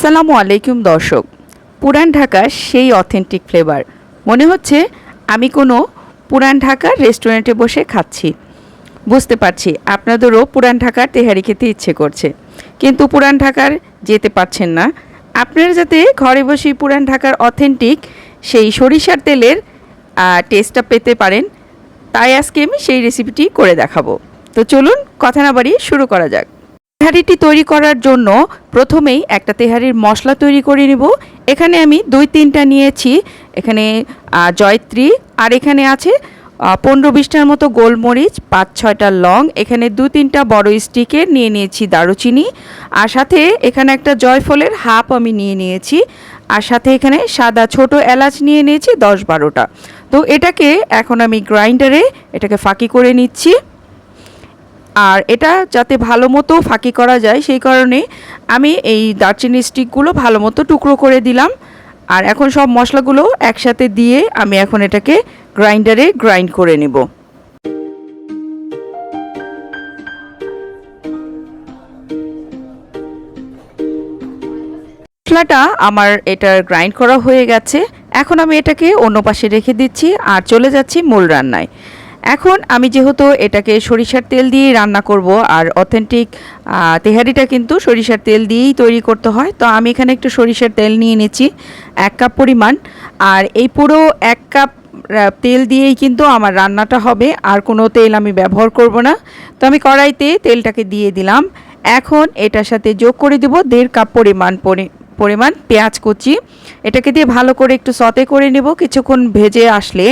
আসসালামু আলাইকুম দর্শক। পুরান ঢাকার সেই অথেন্টিক ফ্লেভার মনে হচ্ছে আমি কোনো পুরান ঢাকার রেস্টুরেন্টে বসে খাচ্ছি। বুঝতে পারছি আপনাদেরও পুরান ঢাকার তেহারি খেতে ইচ্ছে করছে, কিন্তু পুরান ঢাকার যেতে পারছেন না। আপনারা যাতে ঘরে বসে পুরান ঢাকার অথেন্টিক সেই সরিষার তেলের টেস্টটা পেতে পারেন, তাই আজকে আমি সেই রেসিপিটি করে দেখাবো। তো চলুন কথা না বাড়িয়ে শুরু করা যাক। তেহারিটি তৈরি করার জন্য প্রথমেই একটা তেহারির মশলা তৈরি করে নেব। এখানে আমি 2-3টা নিয়েছি, এখানে জয়ত্রী, আর এখানে আছে 15-20টার মতো গোলমরিচ, 5-6টা লং, এখানে 2-3টা বড় স্টিকের নিয়ে নিয়েছি দারুচিনি, আর সাথে এখানে একটা জয়ফলের হাফ আমি নিয়ে নিয়েছি, আর সাথে এখানে সাদা ছোট এলাচ নিয়ে নিয়েছি 10-12টা। তো এটাকে এখন আমি গ্রাইন্ডারে এটাকে ফাঁকি করে নিচ্ছি। আর এটা যাতে ভালো মতো ফাঁকি করা যায় সেই কারণে আমি এই দারচিনি স্টিকগুলো ভালো মতো টুকরো করে দিলাম। আর এখন সব মশলাগুলো একসাথে দিয়ে আমি এখন এটাকে গ্রাইন্ডারে গ্রাইন্ড করে নেব। মশলাটা আমার এটা গ্রাইন্ড করা হয়ে গেছে। এখন আমি এটাকে অন্য পাশে রেখে দিচ্ছি আর চলে যাচ্ছি মূল রান্নায়। এখন আমি যেহেতু এটাকে সরিষার তেল দিয়েই রান্না করব, আর অথেন্টিক তেহারিটা কিন্তু সরিষার তেল দিয়েই তৈরি করতে হয়, তো আমি এখানে একটু সরিষার তেল নিয়ে নিচ্ছি 1 কাপ পরিমাণ। আর এই পুরো 1 কাপ তেল দিয়েই কিন্তু আমার রান্নাটা হবে, আর কোনো তেল আমি ব্যবহার করব না। তো আমি কড়াইতে তেলটাকে দিয়ে দিলাম। এখন এটার সাথে যোগ করে দেব 1.5 কাপ পরিমাণ পেঁয়াজ কুচি। এটাকে দিয়ে ভালো করে একটু সতে করে নেব। কিছুক্ষণ ভেজে আসলে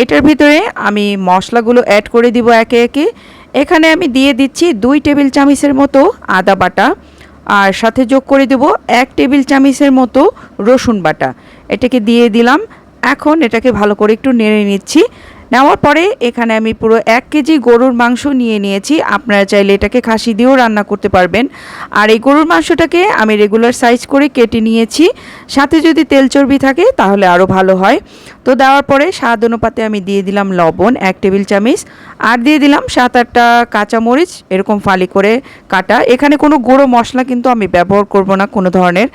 এটার ভিতরে আমি মশলাগুলো অ্যাড করে দিব একে একে। এখানে আমি দিয়ে দিচ্ছি 2 টেবিল চামচের মতো আদা বাটা, আর সাথে যোগ করে দেব 1 টেবিল চামচের মতো রসুন বাটা। এটাকে দিয়ে দিলাম। এখন এটাকে ভালো করে একটু নেড়ে নিচ্ছি। নেওয়ার পরে এখানে আমি পুরো 1 কেজি গরুর মাংস নিয়ে নিয়েছি। আপনারা চাইলে এটাকে খাসি দিয়েও রান্না করতে পারবেন। আর এই গরুর মাংসটাকে আমি রেগুলার সাইজ করে কেটে নিয়েছি। সাথে যদি তেল চর্বি থাকে তাহলে আরও ভালো হয়। তো দেওয়ার পরে স্বাদ অনুপাতে আমি দিয়ে দিলাম লবণ 1 টেবিল চামচ, আর দিয়ে দিলাম 7-8টা কাঁচামরিচ এরকম ফালি করে কাটা। এখানে কোনো গুঁড়ো মশলা কিন্তু আমি ব্যবহার করব না কোনো ধরনের।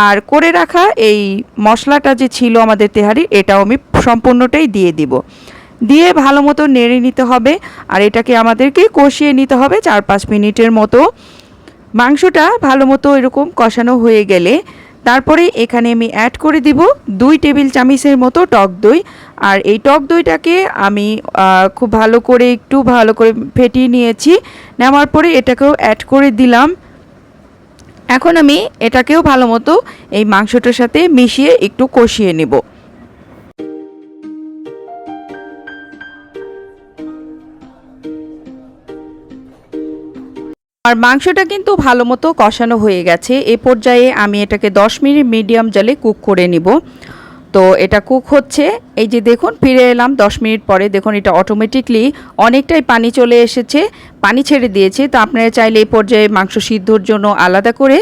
আর করে রাখা এই মশলাটা যে ছিল আমাদের তেহারি, এটাও আমি সম্পূর্ণটাই দিয়ে দিব। দিয়ে ভালো মতো নেড়ে নিতে হবে, আর এটাকে আমাদেরকে কষিয়ে নিতে হবে 4-5 মিনিটের মতো। মাংসটা ভালো মতো এরকম কষানো হয়ে গেলে তারপরে এখানে আমি অ্যাড করে দিব 2 টেবিল চামচের মতো টক দই। আর এই টক দইটাকে আমি খুব ভালো করে ফেটিয়ে নিয়েছি। নেওয়ার পরে এটাকেও অ্যাড করে দিলাম। এখন আমি এটাকেও ভালো মতো এই মাংসটার সাথে মিশিয়ে একটু কষিয়ে নেব। আর মাংসটা কিন্তু ভালো মতো কষানো হয়ে গেছে। এ পর্যায়ে আমি এটাকে 10 মিনিট মিডিয়াম জালে কুক করে নিব। তো এটা কুক হচ্ছে, এই যে দেখুন ফিরে এলাম 10 মিনিট পরে। দেখুন এটা অটোমেটিকলি অনেকটাই পানি চলে এসেছে, পানি ছেড়ে দিয়েছে। তো আপনারা চাইলে এই পর্যায়ে মাংস সিদ্ধর জন্য আলাদা করে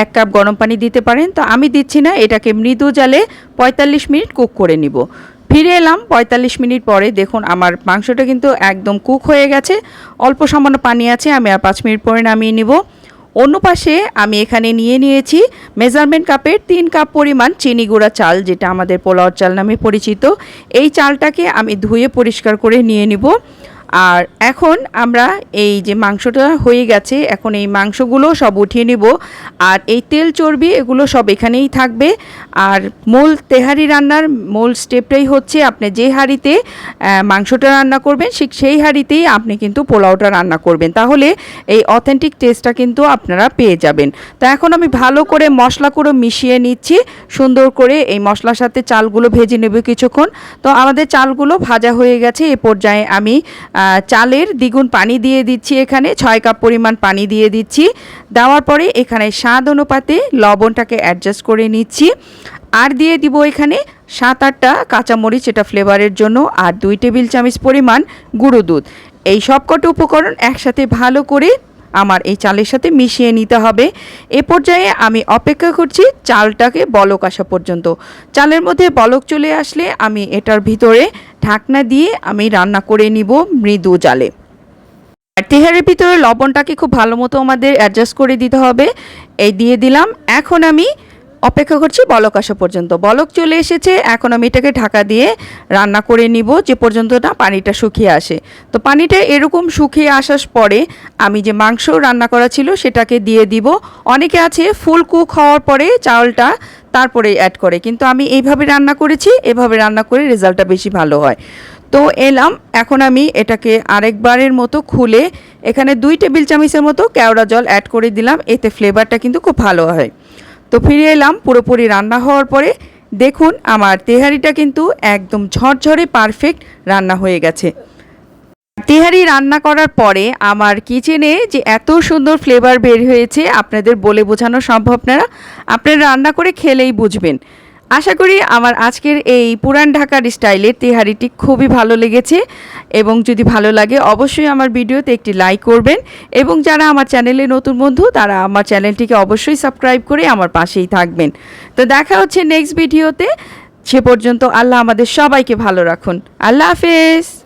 1 কাপ গরম পানি দিতে পারেন। তো আমি দিচ্ছি না, এটাকে মৃদু জালে 45 মিনিট কুক করে নিব। ফিরে এলাম 45 মিনিট পরে। দেখুন আমার মাংসটা কিন্তু একদম কুক হয়ে গেছে, অল্প সামান্য পানি আছে। আমি আর 5 মিনিট পরে নামিয়ে নিব। অন্য পাশে আমি এখানে নিয়ে নিয়েছি মেজারমেন্ট কাপের 3 কাপ পরিমাণ চিনি গুঁড়া চাল, যেটা আমাদের পোলাওর চাল নামে পরিচিত। এই চালটাকে আমি ধুয়ে পরিষ্কার করে নিয়ে নিব। আর এখন আমরা এই যে মাংসটা হয়ে গেছে, এখন এই মাংসগুলো সব উঠিয়ে নিব। আর এই তেল চর্বি এগুলো সব এখানেই থাকবে। আর মূল তেহারি রান্নার মূল স্টেপটাই হচ্ছে আপনি যে হাঁড়িতে মাংসটা রান্না করবেন সেই হাঁড়িতেই আপনি কিন্তু পোলাওটা রান্না করবেন, তাহলে এই অথেন্টিক টেস্টটা কিন্তু আপনারা পেয়ে যাবেন। তো এখন আমি ভালো করে মশলা করে মিশিয়ে নিচ্ছি সুন্দর করে। এই মশলার সাথে চালগুলো ভেজে নেব কিছুক্ষণ। তো আমাদের চালগুলো ভাজা হয়ে গেছে। এ পর্যায়ে আমি চালের দ্বিগুণ পানি দিয়ে দিচ্ছি। এখানে 6 কাপ পরিমাণ পানি দিয়ে দিচ্ছি। দেওয়ার পরে এখানে স্বাদ অনুপাতে লবণটাকে অ্যাডজাস্ট করে নিচ্ছি। আর দিয়ে দিব এখানে 7-8টা কাঁচামরিচ, এটা ফ্লেভারের জন্য, আর 2 টেবিল চামচ পরিমাণ গুঁড়ো দুধ। এই সবকটা উপকরণ একসাথে ভালো করে আমার এই চালের সাথে মিশিয়ে নিতে হবে। এ পর্যায়ে আমি অপেক্ষা করছি চালটাকে বলক আসা পর্যন্ত। চালের মধ্যে বলক চলে আসলে আমি এটার ভিতরে ঢাকনা দিয়ে আমি রান্না করে নিব মৃদু জালে। আর তেহারির ভিতরে লবণটাকে খুব ভালো মতো আমাদের অ্যাডজাস্ট করে দিতে হবে। এই দিয়ে দিলাম। এখন আমি অপেক্ষা করছি বলক আসা পর্যন্ত। বলক চলে এসেছে, এখন আমি এটাকে ঢাকা দিয়ে রান্না করে নিব যে পর্যন্ত না পানিটা শুকিয়ে আসে। তো পানিটা এরকম শুকিয়ে আসার পরে আমি যে মাংস রান্না করা ছিল সেটাকে দিয়ে দিব। অনেকে আছে ফুল কুক হওয়ার পরে চাউলটা তারপরে অ্যাড করে, কিন্তু আমি এইভাবে রান্না করেছি, এভাবে রান্না করে রেজাল্টটা বেশি ভালো হয়। তো এলাম, এখন আমি এটাকে আরেকবারের মতো খুলে এখানে 2 টেবিল চামচের মতো কেওড়া জল অ্যাড করে দিলাম, এতে ফ্লেভারটা কিন্তু খুব ভালো হয়। তো ফিরে এলাম পুরোপুরি রান্না হওয়ার পরে। দেখুন আমার তেহারিটা কিন্তু একদম ঝরঝরে পারফেক্ট রান্না হয়ে গেছে। তেহারি রান্না করার পরে আমার কিচেনে যে এত সুন্দর ফ্লেভার বের হয়েছে আপনাদের বলে বোঝানো সম্ভব না, আপনারা রান্না করে খেলেই বুঝবেন। আশা করি আমার আজকের এই পুরান ঢাকার স্টাইলের তেহারিটি খুবই ভালো লেগেছে, এবং যদি ভালো লাগে অবশ্যই আমার ভিডিওতে একটি লাইক করবেন, এবং যারা আমার চ্যানেলে নতুন বন্ধু তারা আমার চ্যানেলটিকে অবশ্যই সাবস্ক্রাইব করে আমার পাশেই থাকবেন। তো দেখা হচ্ছে নেক্সট ভিডিওতে। সে পর্যন্ত আল্লাহ আমাদের সবাইকে ভালো রাখুন। আল্লাহ হাফেজ।